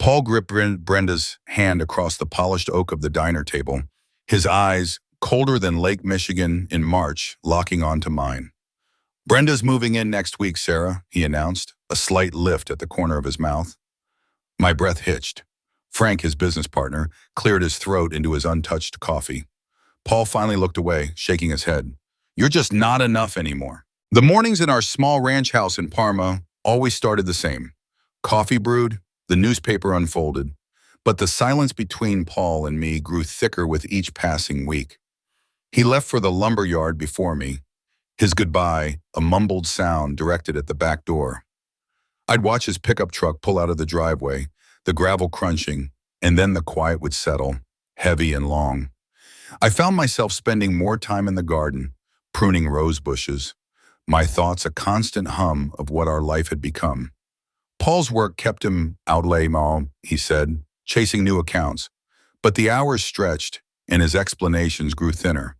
Paul gripped Brenda's hand across the polished oak of the diner table, his eyes, colder than Lake Michigan in March, locking onto mine. "Brenda's moving in next week, Sarah," he announced, a slight lift at the corner of his mouth. My breath hitched. Frank, his business partner, cleared his throat into his untouched coffee. Paul finally looked away, shaking his head. "You're just not enough anymore." The mornings in our small ranch house in Parma always started the same. Coffee brewed, the newspaper unfolded, but the silence between Paul and me grew thicker with each passing week. He left for the lumber yard before me, his goodbye a mumbled sound directed at the back door. I'd watch his pickup truck pull out of the driveway, the gravel crunching, and then the quiet would settle, heavy and long. I found myself spending more time in the garden, pruning rose bushes, my thoughts a constant hum of what our life had become. Paul's work kept him outlay mom, he said, chasing new accounts, but the hours stretched and his explanations grew thinner.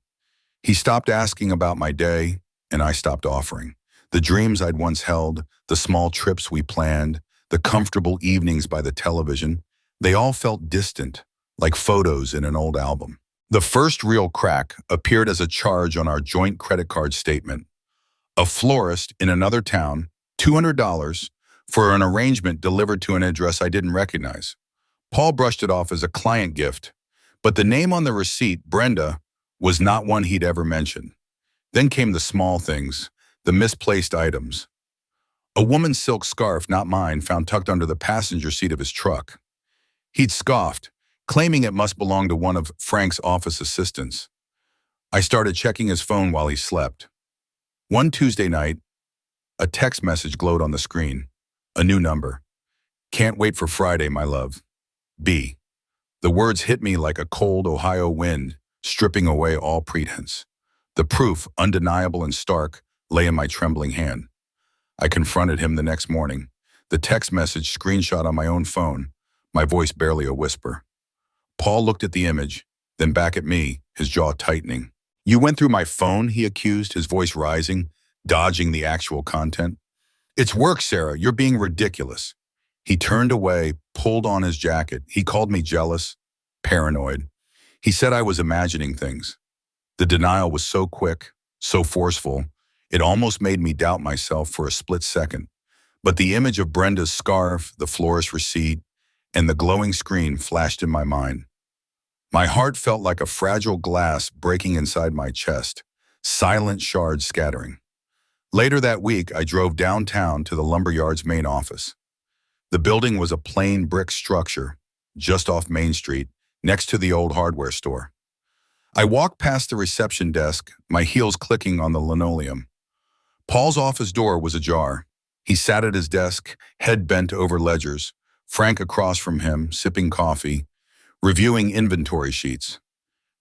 He stopped asking about my day, and I stopped offering. The dreams I'd once held, the small trips we planned, the comfortable evenings by the television, they all felt distant, like photos in an old album. The first real crack appeared as a charge on our joint credit card statement. A florist in another town, $200, for an arrangement delivered to an address I didn't recognize. Paul brushed it off as a client gift, but the name on the receipt, Brenda, was not one he'd ever mentioned. Then came the small things, the misplaced items. A woman's silk scarf, not mine, found tucked under the passenger seat of his truck. He'd scoffed, claiming it must belong to one of Frank's office assistants. I started checking his phone while he slept. One Tuesday night, a text message glowed on the screen. A new number. "Can't wait for Friday, my love. B." The words hit me like a cold Ohio wind, stripping away all pretense. The proof, undeniable and stark, lay in my trembling hand. I confronted him the next morning, the text message screenshot on my own phone, my voice barely a whisper. Paul looked at the image, then back at me, his jaw tightening. "You went through my phone?" he accused, his voice rising, dodging the actual content. "It's work, Sarah. You're being ridiculous." He turned away, pulled on his jacket. He called me jealous, paranoid. He said I was imagining things. The denial was so quick, so forceful, it almost made me doubt myself for a split second. But the image of Brenda's scarf, the florist receipt, and the glowing screen flashed in my mind. My heart felt like a fragile glass breaking inside my chest, silent shards scattering. Later that week, I drove downtown to the lumberyard's main office. The building was a plain brick structure, just off Main Street, next to the old hardware store. I walked past the reception desk, my heels clicking on the linoleum. Paul's office door was ajar. He sat at his desk, head bent over ledgers, Frank across from him, sipping coffee, reviewing inventory sheets.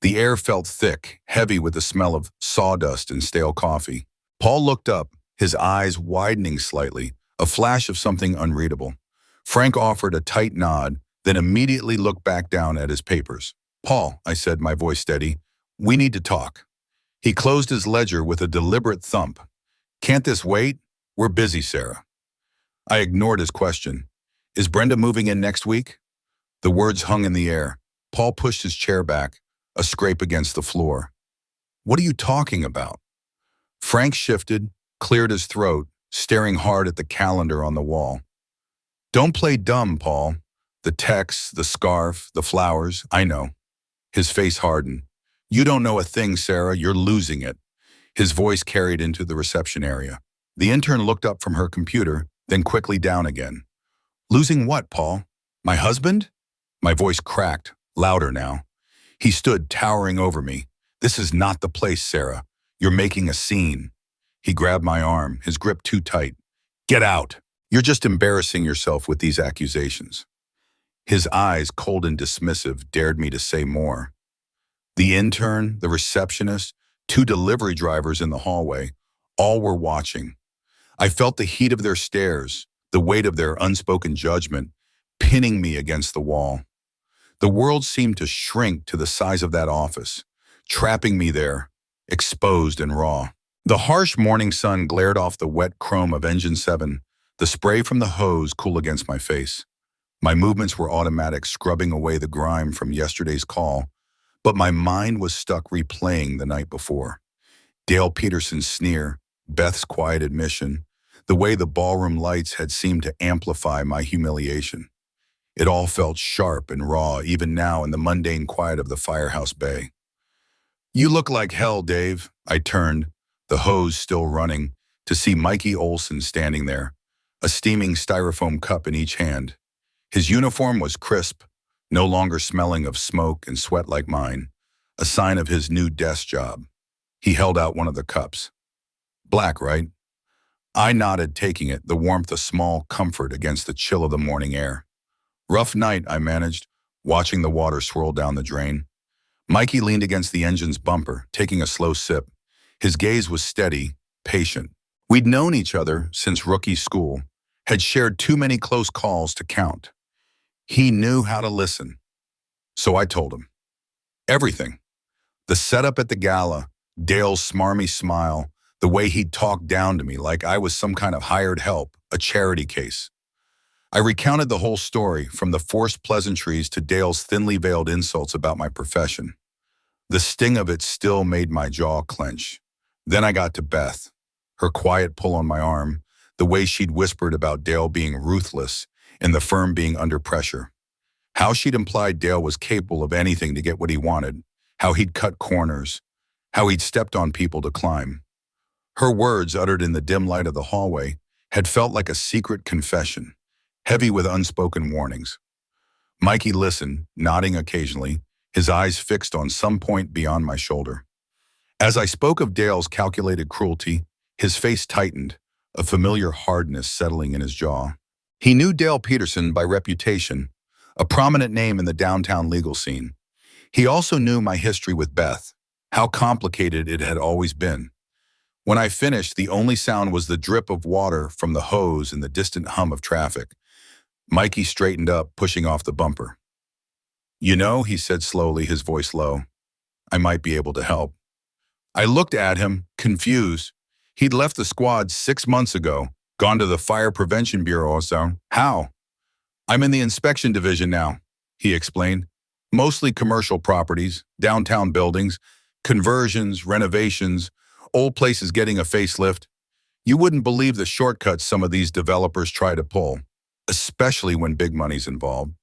The air felt thick, heavy with the smell of sawdust and stale coffee. Paul looked up, his eyes widening slightly, a flash of something unreadable. Frank offered a tight nod, then immediately looked back down at his papers. "Paul," I said, my voice steady, "we need to talk." He closed his ledger with a deliberate thump. "Can't this wait? We're busy, Sarah." I ignored his question. "Is Brenda moving in next week?" The words hung in the air. Paul pushed his chair back, a scrape against the floor. "What are you talking about?" Frank shifted, cleared his throat, staring hard at the calendar on the wall. "Don't play dumb, Paul. The texts, the scarf, the flowers, I know." His face hardened. "You don't know a thing, Sarah. You're losing it." His voice carried into the reception area. The intern looked up from her computer, then quickly down again. "Losing what, Paul? My husband?" My voice cracked, louder now. He stood towering over me. "This is not the place, Sarah. You're making a scene." He grabbed my arm, his grip too tight. "Get out. You're just embarrassing yourself with these accusations." His eyes, cold and dismissive, dared me to say more. The intern, the receptionist, 2 delivery drivers in the hallway, all were watching. I felt the heat of their stares, the weight of their unspoken judgment, pinning me against the wall. The world seemed to shrink to the size of that office, trapping me there, exposed and raw. The harsh morning sun glared off the wet chrome of Engine 7, the spray from the hose cool against my face. My movements were automatic, scrubbing away the grime from yesterday's call, but my mind was stuck replaying the night before. Dale Peterson's sneer, Beth's quiet admission, the way the ballroom lights had seemed to amplify my humiliation. It all felt sharp and raw, even now in the mundane quiet of the firehouse bay. "You look like hell, Dave." I turned, the hose still running, to see Mikey Olson standing there, a steaming styrofoam cup in each hand. His uniform was crisp, no longer smelling of smoke and sweat like mine, a sign of his new desk job. He held out one of the cups. "Black, right?" I nodded, taking it, the warmth a small comfort against the chill of the morning air. "Rough night," I managed, watching the water swirl down the drain. Mikey leaned against the engine's bumper, taking a slow sip. His gaze was steady, patient. We'd known each other since rookie school, had shared too many close calls to count. He knew how to listen. So I told him. Everything. The setup at the gala, Dale's smarmy smile, the way he'd talked down to me like I was some kind of hired help, a charity case. I recounted the whole story, from the forced pleasantries to Dale's thinly veiled insults about my profession. The sting of it still made my jaw clench. Then I got to Beth, her quiet pull on my arm, the way she'd whispered about Dale being ruthless and the firm being under pressure. How she'd implied Dale was capable of anything to get what he wanted, how he'd cut corners, how he'd stepped on people to climb. Her words, uttered in the dim light of the hallway, had felt like a secret confession, heavy with unspoken warnings. Mikey listened, nodding occasionally, his eyes fixed on some point beyond my shoulder. As I spoke of Dale's calculated cruelty, his face tightened, a familiar hardness settling in his jaw. He knew Dale Peterson by reputation, a prominent name in the downtown legal scene. He also knew my history with Beth, how complicated it had always been. When I finished, the only sound was the drip of water from the hose and the distant hum of traffic. Mikey straightened up, pushing off the bumper. "You know," he said slowly, his voice low, "I might be able to help." I looked at him, confused. He'd left the squad 6 months ago, gone to the Fire Prevention Bureau or so. "How?" "I'm in the inspection division now," he explained. "Mostly commercial properties, downtown buildings, conversions, renovations, old places getting a facelift. You wouldn't believe the shortcuts some of these developers try to pull, especially when big money's involved."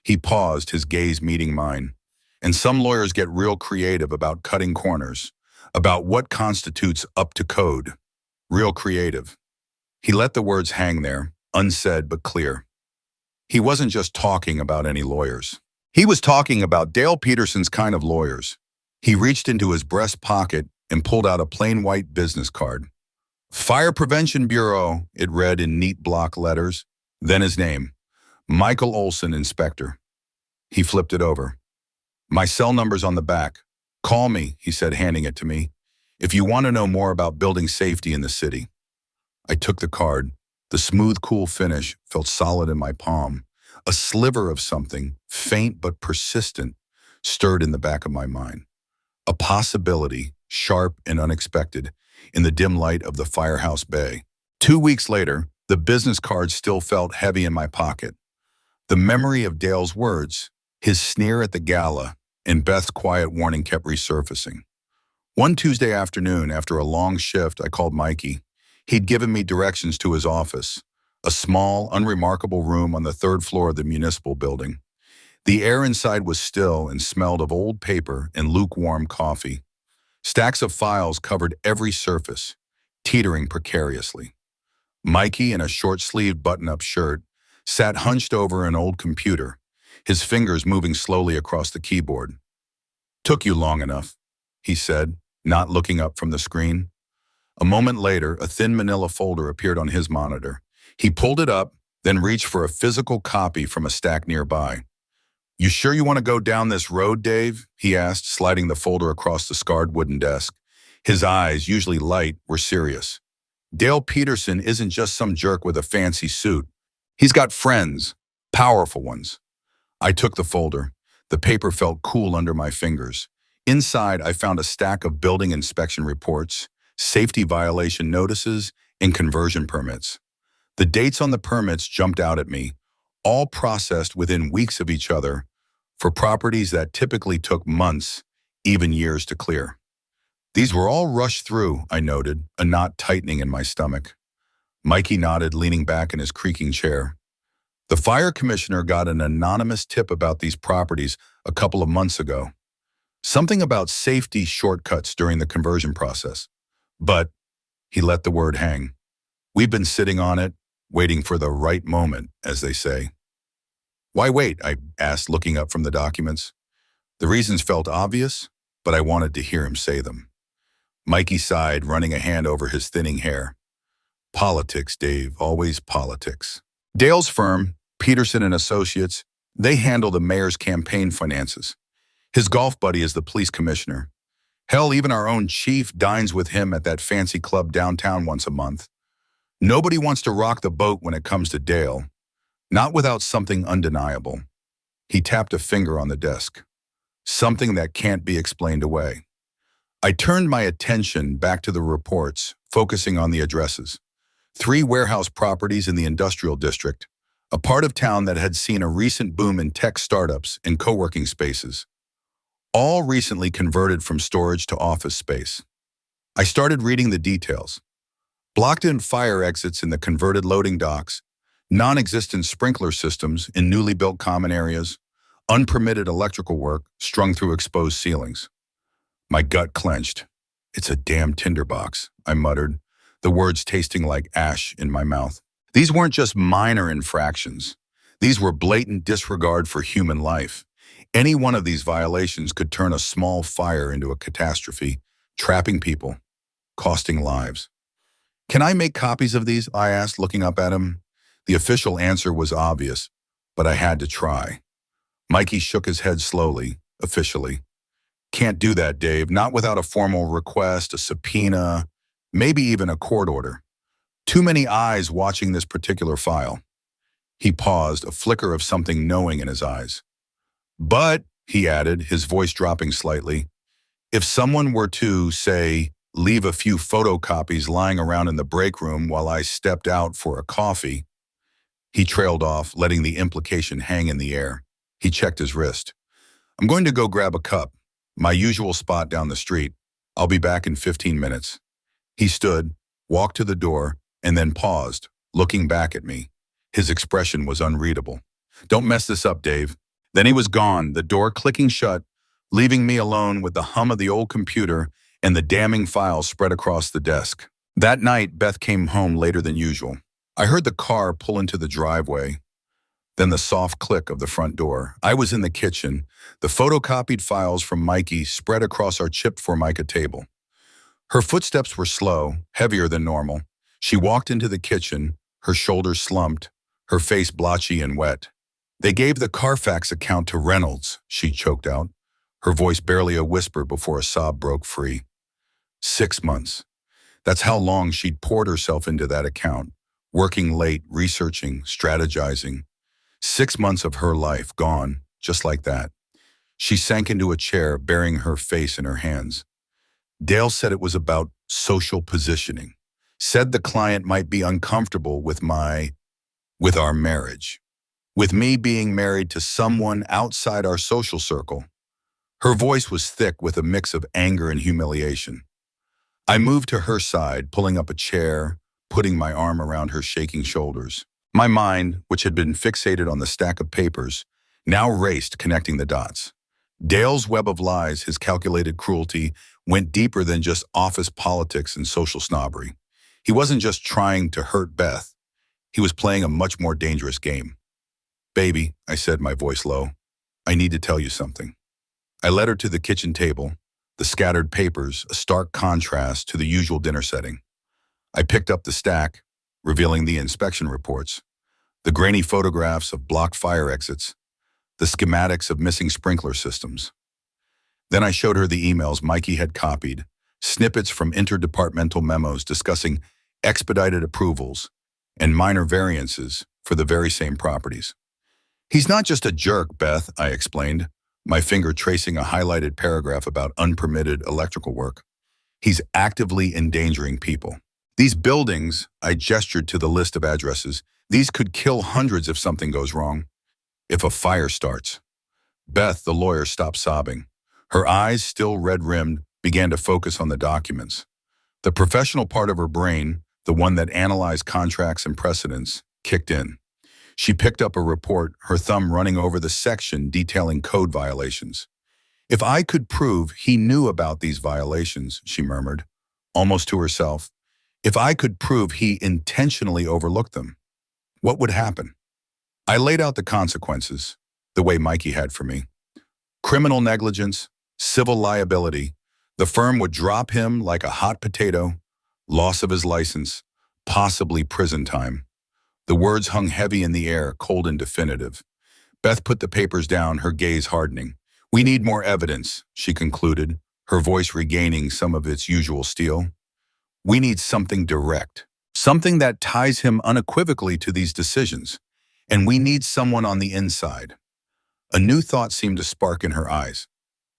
He paused, his gaze meeting mine. "And some lawyers get real creative about cutting corners, about what constitutes up to code. Real creative." He let the words hang there, unsaid but clear. He wasn't just talking about any lawyers. He was talking about Dale Peterson's kind of lawyers. He reached into his breast pocket and pulled out a plain white business card. "Fire Prevention Bureau," it read in neat block letters. Then his name, Michael Olson, Inspector. He flipped it over. "My cell number's on the back. Call me," he said, handing it to me, "if you want to know more about building safety in the city." I took the card. The smooth, cool finish felt solid in my palm. A sliver of something, faint but persistent, stirred in the back of my mind. A possibility, sharp and unexpected, in the dim light of the firehouse bay. 2 weeks later, the business card still felt heavy in my pocket. The memory of Dale's words, his sneer at the gala, and Beth's quiet warning kept resurfacing. One Tuesday afternoon, after a long shift, I called Mikey. He'd given me directions to his office, a small, unremarkable room on the 3rd floor of the municipal building. The air inside was still and smelled of old paper and lukewarm coffee. Stacks of files covered every surface, teetering precariously. Mikey, in a short-sleeved button-up shirt, sat hunched over an old computer, his fingers moving slowly across the keyboard. "Took you long enough," he said, not looking up from the screen. A moment later, a thin manila folder appeared on his monitor. He pulled it up, then reached for a physical copy from a stack nearby. "You sure you want to go down this road, Dave?" he asked, sliding the folder across the scarred wooden desk. His eyes, usually light, were serious. "Dale Peterson isn't just some jerk with a fancy suit. He's got friends, powerful ones." I took the folder. The paper felt cool under my fingers. Inside, I found a stack of building inspection reports, safety violation notices, and conversion permits. The dates on the permits jumped out at me, all processed within weeks of each other for properties that typically took months, even years to clear. These were all rushed through, I noted, a knot tightening in my stomach. Mikey nodded, leaning back in his creaking chair. The fire commissioner got an anonymous tip about these properties a couple of months ago. Something about safety shortcuts during the conversion process. But he let the word hang. We've been sitting on it, waiting for the right moment, as they say. Why wait? I asked, looking up from the documents. The reasons felt obvious, but I wanted to hear him say them. Mikey sighed, running a hand over his thinning hair. Politics, Dave, always politics. Dale's firm, Peterson and Associates, they handle the mayor's campaign finances. His golf buddy is the police commissioner. Hell, even our own chief dines with him at that fancy club downtown once a month. Nobody wants to rock the boat when it comes to Dale, not without something undeniable. He tapped a finger on the desk. Something that can't be explained away. I turned my attention back to the reports, focusing on the addresses. 3 warehouse properties in the industrial district, a part of town that had seen a recent boom in tech startups and co-working spaces. All recently converted from storage to office space. I started reading the details. Blocked-in fire exits in the converted loading docks, non-existent sprinkler systems in newly built common areas, unpermitted electrical work strung through exposed ceilings. My gut clenched. It's a damn tinderbox, I muttered, the words tasting like ash in my mouth. These weren't just minor infractions. These were blatant disregard for human life. Any one of these violations could turn a small fire into a catastrophe, trapping people, costing lives. Can I make copies of these? I asked, looking up at him. The official answer was obvious, but I had to try. Mikey shook his head slowly, officially. Can't do that, Dave, not without a formal request, a subpoena, maybe even a court order. Too many eyes watching this particular file. He paused, a flicker of something knowing in his eyes. But, he added, his voice dropping slightly, if someone were to, say, leave a few photocopies lying around in the break room while I stepped out for a coffee, he trailed off, letting the implication hang in the air. He checked his wrist. I'm going to go grab a cup. My usual spot down the street. I'll be back in 15 minutes. He stood, walked to the door, and then paused, looking back at me. His expression was unreadable. Don't mess this up, Dave. Then he was gone, the door clicking shut, leaving me alone with the hum of the old computer and the damning files spread across the desk. That night, Beth came home later than usual. I heard the car pull into the driveway, then the soft click of the front door. I was in the kitchen, the photocopied files from Mikey spread across our chipped Formica table. Her footsteps were slow, heavier than normal. She walked into the kitchen, her shoulders slumped, her face blotchy and wet. They gave the Carfax account to Reynolds, she choked out, her voice barely a whisper before a sob broke free. 6 months. That's how long she'd poured herself into that account, working late, researching, strategizing. 6 months of her life gone, just like that. She sank into a chair, burying her face in her hands. Dale said it was about social positioning. Said the client might be uncomfortable with our marriage. With me being married to someone outside our social circle. Her voice was thick with a mix of anger and humiliation. I moved to her side, pulling up a chair, putting my arm around her shaking shoulders. My mind, which had been fixated on the stack of papers, now raced, connecting the dots. Dale's web of lies, his calculated cruelty, went deeper than just office politics and social snobbery. He wasn't just trying to hurt Beth. He was playing a much more dangerous game. Baby, I said, my voice low, I need to tell you something. I led her to the kitchen table, the scattered papers, a stark contrast to the usual dinner setting. I picked up the stack, revealing the inspection reports, the grainy photographs of blocked fire exits, the schematics of missing sprinkler systems. Then I showed her the emails Mikey had copied, snippets from interdepartmental memos discussing expedited approvals and minor variances for the very same properties. He's not just a jerk, Beth, I explained, my finger tracing a highlighted paragraph about unpermitted electrical work. He's actively endangering people. These buildings, I gestured to the list of addresses, These could kill hundreds if something goes wrong, if a fire starts. Beth, the lawyer, stopped sobbing. Her eyes, still red-rimmed, began to focus on the documents. The professional part of her brain, the one that analyzed contracts and precedents, kicked in. She picked up a report, her thumb running over the section detailing code violations. If I could prove he knew about these violations, she murmured, almost to herself. If I could prove he intentionally overlooked them, what would happen? I laid out the consequences, the way Mikey had for me. Criminal negligence, civil liability. The firm would drop him like a hot potato, loss of his license, possibly prison time. The words hung heavy in the air, cold and definitive. Beth put the papers down, her gaze hardening. We need more evidence, she concluded, her voice regaining some of its usual steel. We need something direct, something that ties him unequivocally to these decisions. And we need someone on the inside. A new thought seemed to spark in her eyes.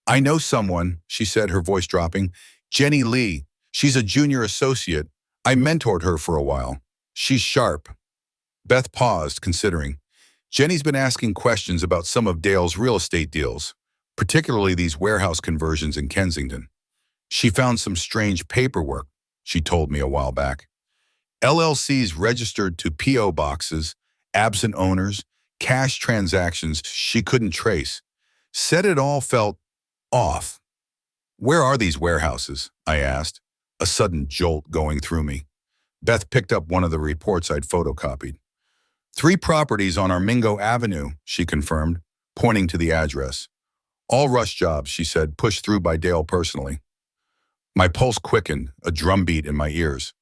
I know someone, she said, her voice dropping. Jenny Lee. She's a junior associate. I mentored her for a while. She's sharp. Beth paused, considering. Jenny's been asking questions about some of Dale's real estate deals, particularly these warehouse conversions in Kensington. She found some strange paperwork, she told me a while back. LLCs registered to P.O. boxes, absent owners, cash transactions she couldn't trace. Said it all felt off. Where are these warehouses? I asked, a sudden jolt going through me. Beth picked up one of the reports I'd photocopied. 3 properties on Armingo Avenue, she confirmed, pointing to the address. All rush jobs, she said, pushed through by Dale personally. My pulse quickened, a drumbeat in my ears.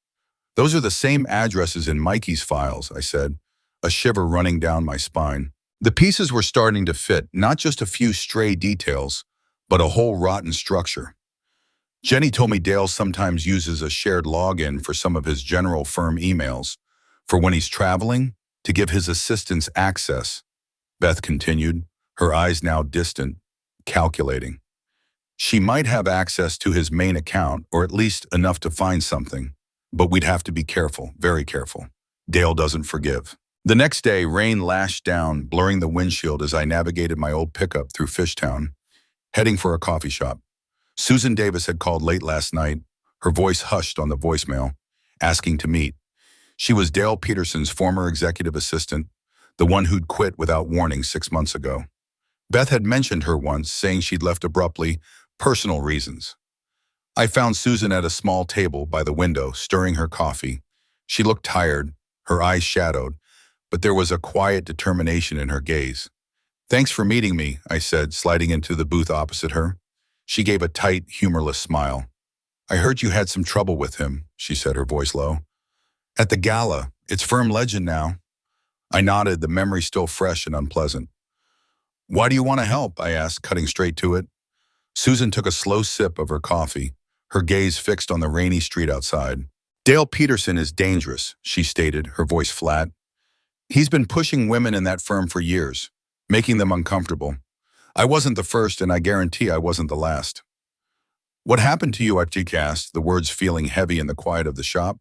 Those are the same addresses in Mikey's files, I said, a shiver running down my spine. The pieces were starting to fit, not just a few stray details, but a whole rotten structure. Jenny told me Dale sometimes uses a shared login for some of his general firm emails, for when he's traveling, to give his assistants access. Beth continued, her eyes now distant, calculating. She might have access to his main account, or at least enough to find something, but we'd have to be careful, very careful. Dale doesn't forgive. The next day, rain lashed down, blurring the windshield as I navigated my old pickup through Fishtown, heading for a coffee shop. Susan Davis had called late last night, her voice hushed on the voicemail, asking to meet. She was Dale Peterson's former executive assistant, the one who'd quit without warning 6 months ago. Beth had mentioned her once, saying she'd left abruptly, personal reasons. I found Susan at a small table by the window, stirring her coffee. She looked tired, her eyes shadowed, but there was a quiet determination in her gaze. Thanks for meeting me, I said, sliding into the booth opposite her. She gave a tight, humorless smile. I heard you had some trouble with him, she said, her voice low. At the gala, it's firm legend now. I nodded, the memory still fresh and unpleasant. Why do you want to help? I asked, cutting straight to it. Susan took a slow sip of her coffee, her gaze fixed on the rainy street outside. Dale Peterson is dangerous, she stated, her voice flat. He's been pushing women in that firm for years, making them uncomfortable. I wasn't the first, and I guarantee I wasn't the last. What happened to you? I asked, the words feeling heavy in the quiet of the shop.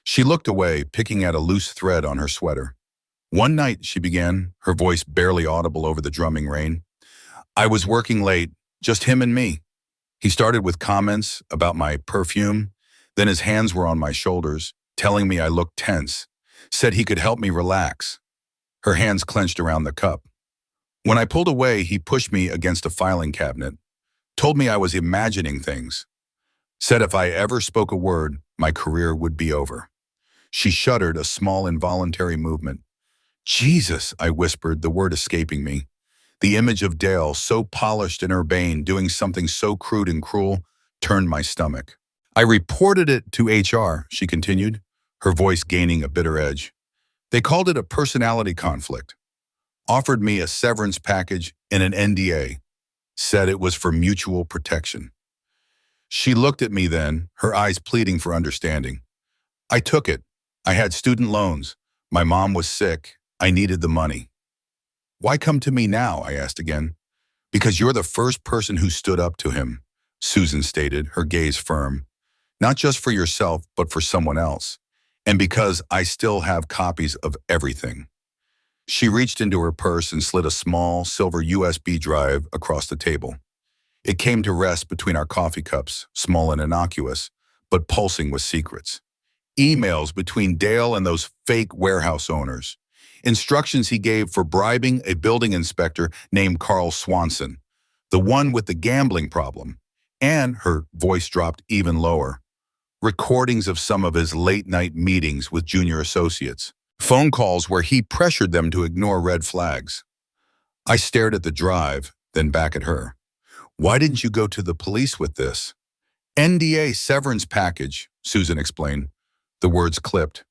She looked away, picking at a loose thread on her sweater. One night, she began, her voice barely audible over the drumming rain. I was working late, just him and me. He started with comments about my perfume, then his hands were on my shoulders, telling me I looked tense, said he could help me relax. Her hands clenched around the cup. When I pulled away, he pushed me against a filing cabinet, told me I was imagining things, said if I ever spoke a word, my career would be over. She shuddered, a small involuntary movement. Jesus, I whispered, the word escaping me. The image of Dale, so polished and urbane, doing something so crude and cruel, turned my stomach. I reported it to HR, she continued, her voice gaining a bitter edge. They called it a personality conflict, offered me a severance package and an NDA, said it was for mutual protection. She looked at me then, her eyes pleading for understanding. I took it. I had student loans. My mom was sick. I needed the money. Why come to me now? I asked again. Because you're the first person who stood up to him, Susan stated, her gaze firm. Not just for yourself, but for someone else. And because I still have copies of everything. She reached into her purse and slid a small silver USB drive across the table. It came to rest between our coffee cups, small and innocuous, but pulsing with secrets. Emails between Dale and those fake warehouse owners. Instructions he gave for bribing a building inspector named Carl Swanson, the one with the gambling problem. And her voice dropped even lower. Recordings of some of his late-night meetings with junior associates. Phone calls where he pressured them to ignore red flags. I stared at the drive, then back at her. Why didn't you go to the police with this? NDA severance package, Susan explained. The words clipped.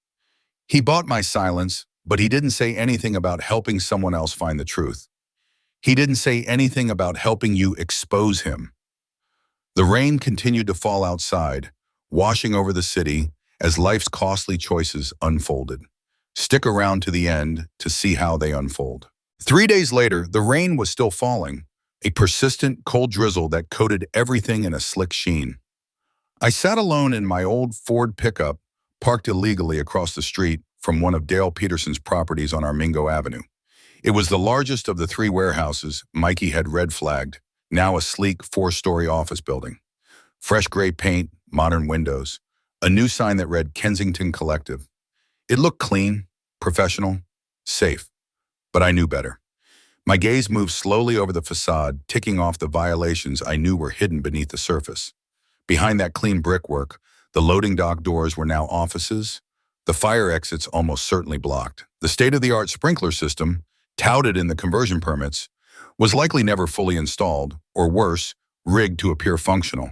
He bought my silence, but he didn't say anything about helping someone else find the truth. He didn't say anything about helping you expose him. The rain continued to fall outside, washing over the city as life's costly choices unfolded. Stick around to the end to see how they unfold. 3 days later, the rain was still falling, a persistent cold drizzle that coated everything in a slick sheen. I sat alone in my old Ford pickup, parked illegally across the street from one of Dale Peterson's properties on Armingo Avenue. It was the largest of the 3 warehouses Mikey had red flagged, now a sleek 4-story office building. Fresh gray paint, modern windows, a new sign that read Kensington Collective. It looked clean, professional, safe, but I knew better. My gaze moved slowly over the facade, ticking off the violations I knew were hidden beneath the surface. Behind that clean brickwork, the loading dock doors were now offices, the fire exits almost certainly blocked. The state-of-the-art sprinkler system, touted in the conversion permits, was likely never fully installed, or worse, rigged to appear functional.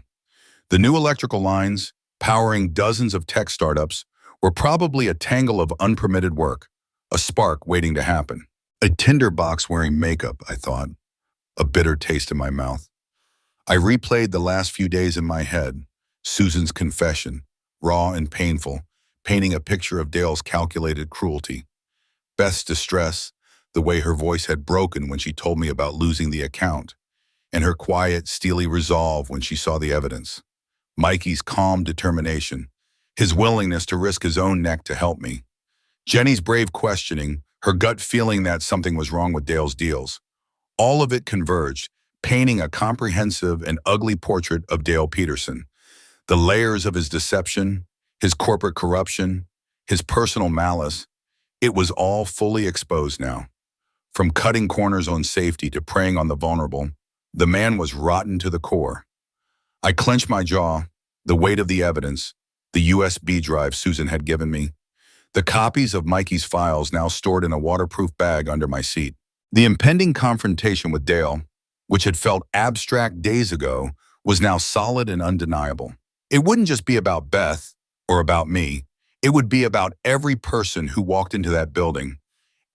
The new electrical lines, powering dozens of tech startups, were probably a tangle of unpermitted work, a spark waiting to happen. A tinderbox wearing makeup, I thought, a bitter taste in my mouth. I replayed the last few days in my head, Susan's confession, raw and painful, painting a picture of Dale's calculated cruelty. Beth's distress, the way her voice had broken when she told me about losing the account, and her quiet, steely resolve when she saw the evidence. Mikey's calm determination, his willingness to risk his own neck to help me. Jenny's brave questioning, her gut feeling that something was wrong with Dale's deals. All of it converged, painting a comprehensive and ugly portrait of Dale Peterson. The layers of his deception, his corporate corruption, his personal malice, it was all fully exposed now. From cutting corners on safety to preying on the vulnerable, the man was rotten to the core. I clenched my jaw, the weight of the evidence, the USB drive Susan had given me, the copies of Mikey's files now stored in a waterproof bag under my seat. The impending confrontation with Dale, which had felt abstract days ago, was now solid and undeniable. It wouldn't just be about Beth or about me. It would be about every person who walked into that building,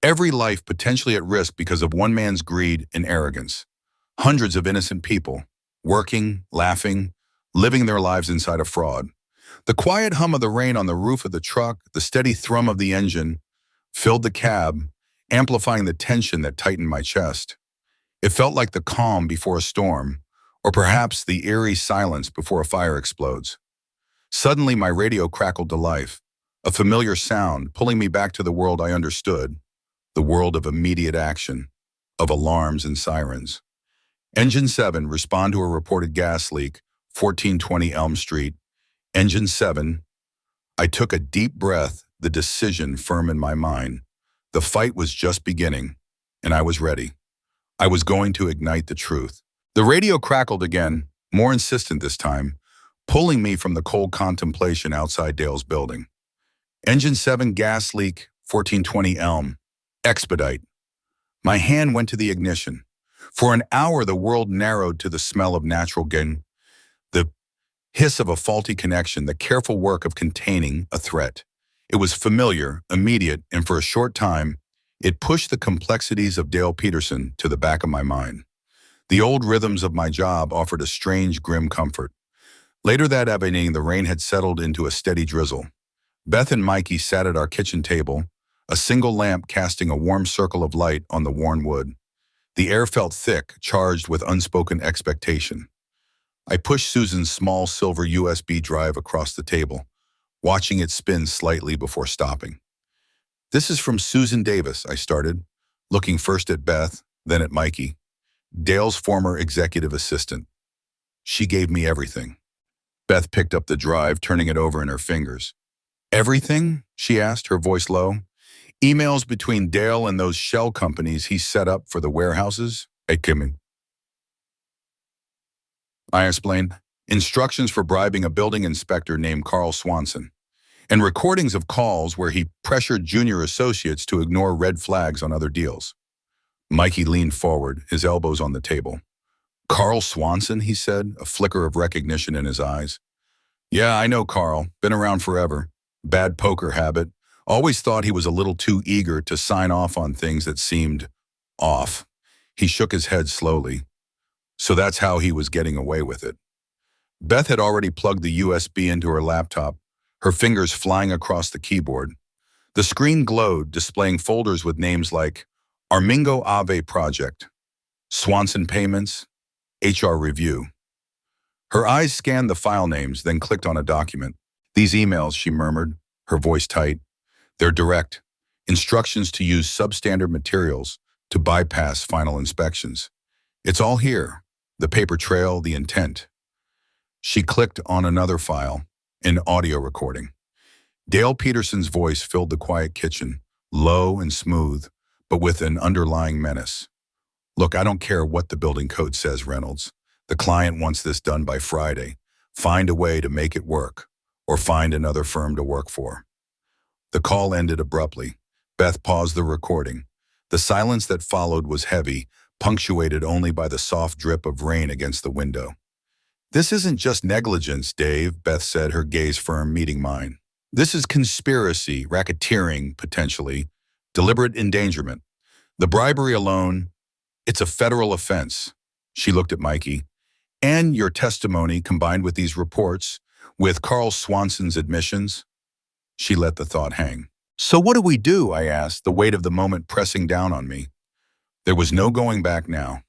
every life potentially at risk because of one man's greed and arrogance. Hundreds of innocent people, working, laughing, living their lives inside a fraud. The quiet hum of the rain on the roof of the truck, the steady thrum of the engine, filled the cab, amplifying the tension that tightened my chest. It felt like the calm before a storm, or perhaps the eerie silence before a fire explodes. Suddenly, my radio crackled to life, a familiar sound pulling me back to the world I understood, the world of immediate action, of alarms and sirens. Engine 7, respond to a reported gas leak, 1420 Elm Street. Engine 7. I took a deep breath, the decision firm in my mind. The fight was just beginning, and I was ready. I was going to ignite the truth. The radio crackled again, more insistent this time, pulling me from the cold contemplation outside Dale's building. Engine 7, gas leak, 1420 Elm. Expedite. My hand went to the ignition. For an hour, the world narrowed to the smell of natural gas, the hiss of a faulty connection, the careful work of containing a threat. It was familiar, immediate, and for a short time, it pushed the complexities of Dale Peterson to the back of my mind. The old rhythms of my job offered a strange, grim comfort. Later that evening, the rain had settled into a steady drizzle. Beth and Mikey sat at our kitchen table, a single lamp casting a warm circle of light on the worn wood. The air felt thick, charged with unspoken expectation. I pushed Susan's small silver USB drive across the table, watching it spin slightly before stopping. "This is from Susan Davis," I started, looking first at Beth, then at Mikey, Dale's former executive assistant. "She gave me everything." Beth picked up the drive, turning it over in her fingers. "Everything?" she asked, her voice low. "Emails between Dale and those shell companies he set up for the warehouses?" I explained. "Instructions for bribing a building inspector named Carl Swanson, and recordings of calls where he pressured junior associates to ignore red flags on other deals." Mikey leaned forward, his elbows on the table. "Carl Swanson," he said, a flicker of recognition in his eyes. "Yeah, I know Carl. Been around forever. Bad poker habit. Always thought he was a little too eager to sign off on things that seemed off." He shook his head slowly. "So that's how he was getting away with it." Beth had already plugged the USB into her laptop, her fingers flying across the keyboard. The screen glowed, displaying folders with names like Armingo Ave Project, Swanson Payments, HR Review. Her eyes scanned the file names, then clicked on a document. "These emails," she murmured, her voice tight. "They're direct. Instructions to use substandard materials to bypass final inspections. It's all here. The paper trail, the intent." She clicked on another file, an audio recording. Dale Peterson's voice filled the quiet kitchen, low and smooth, but with an underlying menace. "Look, I don't care what the building code says, Reynolds. The client wants this done by Friday. Find a way to make it work, or find another firm to work for." The call ended abruptly. Beth paused the recording. The silence that followed was heavy, punctuated only by the soft drip of rain against the window. "This isn't just negligence, Dave," Beth said, her gaze firm, meeting mine. "This is conspiracy, racketeering, potentially, deliberate endangerment. The bribery alone, it's a federal offense." She looked at Mikey. "And your testimony combined with these reports, with Carl Swanson's admissions." She let the thought hang. "So what do we do?" I asked, the weight of the moment pressing down on me. There was no going back now.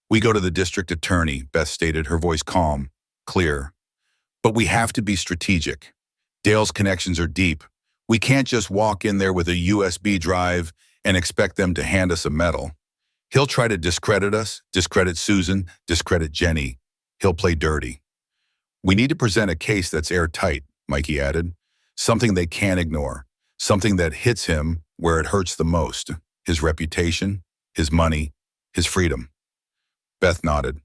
"We go to the district attorney," Beth stated, her voice calm, clear. "But we have to be strategic. Dale's connections are deep. We can't just walk in there with a USB drive and expect them to hand us a medal. He'll try to discredit us, discredit Susan, discredit Jenny. He'll play dirty. We need to present a case that's airtight," Mikey added. "Something they can't ignore. Something that hits him where it hurts the most. His reputation, his money, his freedom." Beth nodded.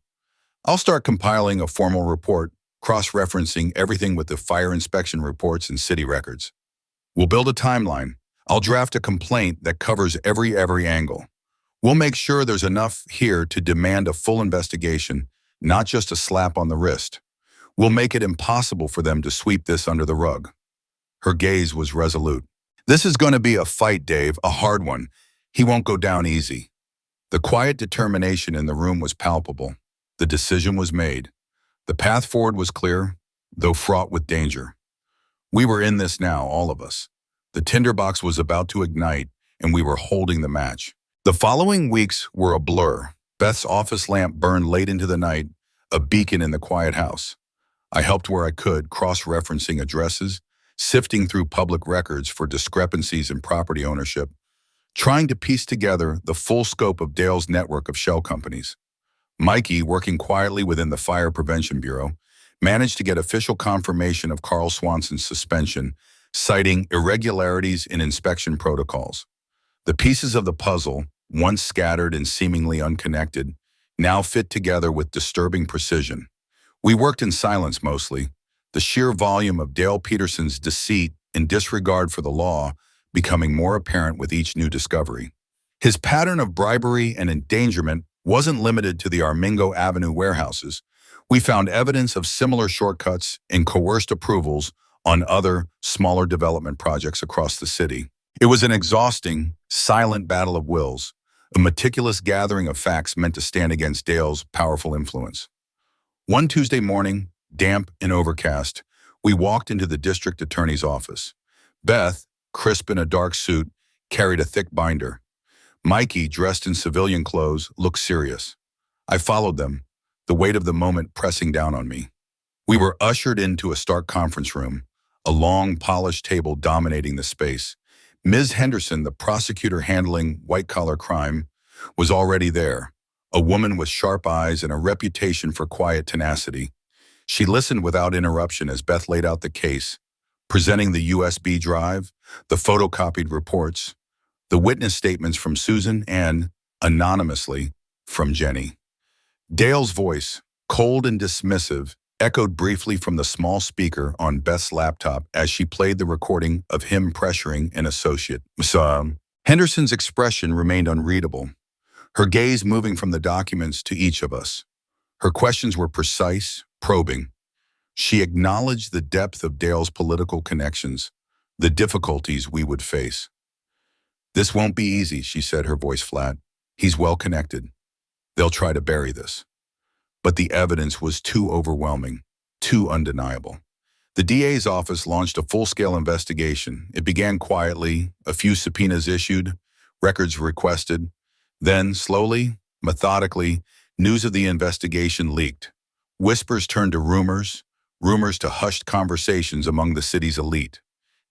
"I'll start compiling a formal report, cross-referencing everything with the fire inspection reports and city records. We'll build a timeline. I'll draft a complaint that covers every angle. We'll make sure there's enough here to demand a full investigation, not just a slap on the wrist. We'll make it impossible for them to sweep this under the rug." Her gaze was resolute. "This is going to be a fight, Dave, a hard one. He won't go down easy." The quiet determination in the room was palpable. The decision was made. The path forward was clear, though fraught with danger. We were in this now, all of us. The tinderbox was about to ignite, and we were holding the match. The following weeks were a blur. Beth's office lamp burned late into the night, a beacon in the quiet house. I helped where I could, cross-referencing addresses, sifting through public records for discrepancies in property ownership, trying to piece together the full scope of Dale's network of shell companies. Mikey, working quietly within the Fire Prevention Bureau, managed to get official confirmation of Carl Swanson's suspension, citing irregularities in inspection protocols. The pieces of the puzzle, once scattered and seemingly unconnected, now fit together with disturbing precision. We worked in silence mostly, the sheer volume of Dale Peterson's deceit and disregard for the law becoming more apparent with each new discovery. His pattern of bribery and endangerment wasn't limited to the Armingo Avenue warehouses. We found evidence of similar shortcuts and coerced approvals on other, smaller development projects across the city. It was an exhausting, silent battle of wills, a meticulous gathering of facts meant to stand against Dale's powerful influence. One Tuesday morning, damp and overcast, we walked into the district attorney's office. Beth, crisp in a dark suit, carried a thick binder. Mikey, dressed in civilian clothes, looked serious. I followed them, the weight of the moment pressing down on me. We were ushered into a stark conference room, a long, polished table dominating the space. Ms. Henderson, the prosecutor handling white-collar crime, was already there, a woman with sharp eyes and a reputation for quiet tenacity. She listened without interruption as Beth laid out the case, presenting the USB drive, the photocopied reports, the witness statements from Susan and, anonymously, from Jenny. Dale's voice, cold and dismissive, echoed briefly from the small speaker on Beth's laptop as she played the recording of him pressuring an associate. Henderson's expression remained unreadable, her gaze moving from the documents to each of us. Her questions were precise, probing. She acknowledged the depth of Dale's political connections, the difficulties we would face. "This won't be easy," she said, her voice flat. "He's well connected. They'll try to bury this." But the evidence was too overwhelming, too undeniable. The DA's office launched a full-scale investigation. It began quietly, a few subpoenas issued, records requested. Then, slowly, methodically, news of the investigation leaked. Whispers turned to rumors, rumors to hushed conversations among the city's elite.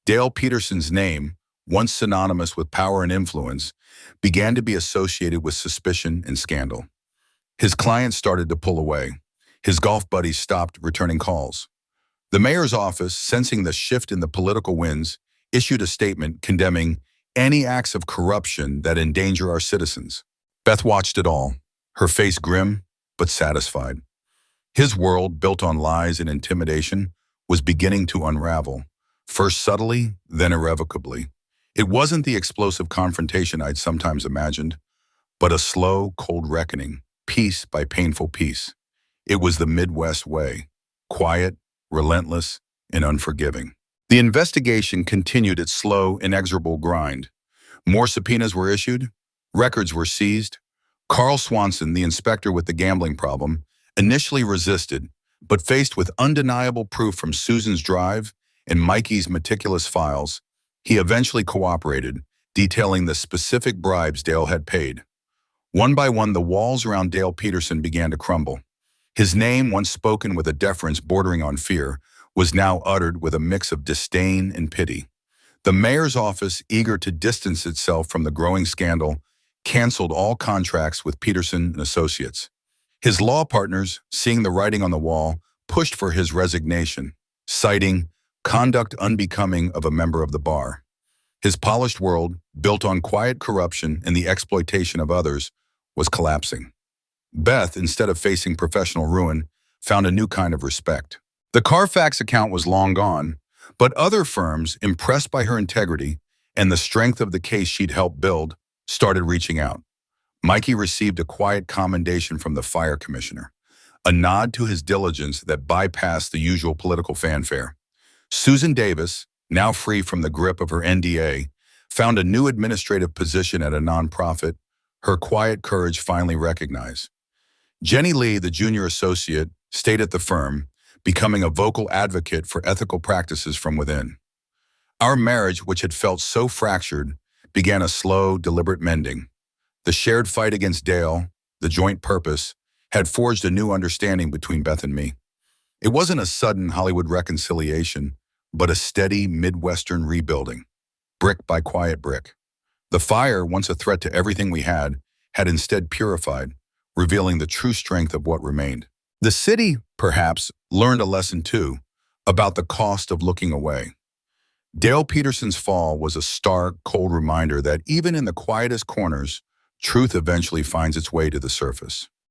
Dale Peterson's name, once synonymous with power and influence, began to be associated with suspicion and scandal. His clients started to pull away. His golf buddies stopped returning calls. The mayor's office, sensing the shift in the political winds, issued a statement condemning any acts of corruption that endanger our citizens. Beth watched it all, her face grim but satisfied. His world, built on lies and intimidation, was beginning to unravel, first subtly, then irrevocably. It wasn't the explosive confrontation I'd sometimes imagined, but a slow, cold reckoning, piece by painful piece. It was the Midwest way, quiet, relentless, and unforgiving. The investigation continued its slow, inexorable grind. More subpoenas were issued, records were seized. Carl Swanson, the inspector with the gambling problem, initially resisted, but faced with undeniable proof from Susan's drive and Mikey's meticulous files, he eventually cooperated, detailing the specific bribes Dale had paid. One by one, the walls around Dale Peterson began to crumble. His name, once spoken with a deference bordering on fear, was now uttered with a mix of disdain and pity. The mayor's office, eager to distance itself from the growing scandal, canceled all contracts with Peterson and Associates. His law partners, seeing the writing on the wall, pushed for his resignation, citing conduct unbecoming of a member of the bar. His polished world, built on quiet corruption and the exploitation of others, was collapsing. Beth, instead of facing professional ruin, found a new kind of respect. The Carfax account was long gone, but other firms, impressed by her integrity and the strength of the case she'd helped build, started reaching out. Mikey received a quiet commendation from the fire commissioner, a nod to his diligence that bypassed the usual political fanfare. Susan Davis, now free from the grip of her NDA, found a new administrative position at a nonprofit, her quiet courage finally recognized. Jenny Lee, the junior associate, stayed at the firm, becoming a vocal advocate for ethical practices from within. Our marriage, which had felt so fractured, began a slow, deliberate mending. The shared fight against Dale, the joint purpose, had forged a new understanding between Beth and me. It wasn't a sudden Hollywood reconciliation, but a steady Midwestern rebuilding, brick by quiet brick. The fire, once a threat to everything we had instead purified, revealing the true strength of what remained. The city, perhaps, learned a lesson too, about the cost of looking away. Dale Peterson's fall was a stark, cold reminder that even in the quietest corners, truth eventually finds its way to the surface.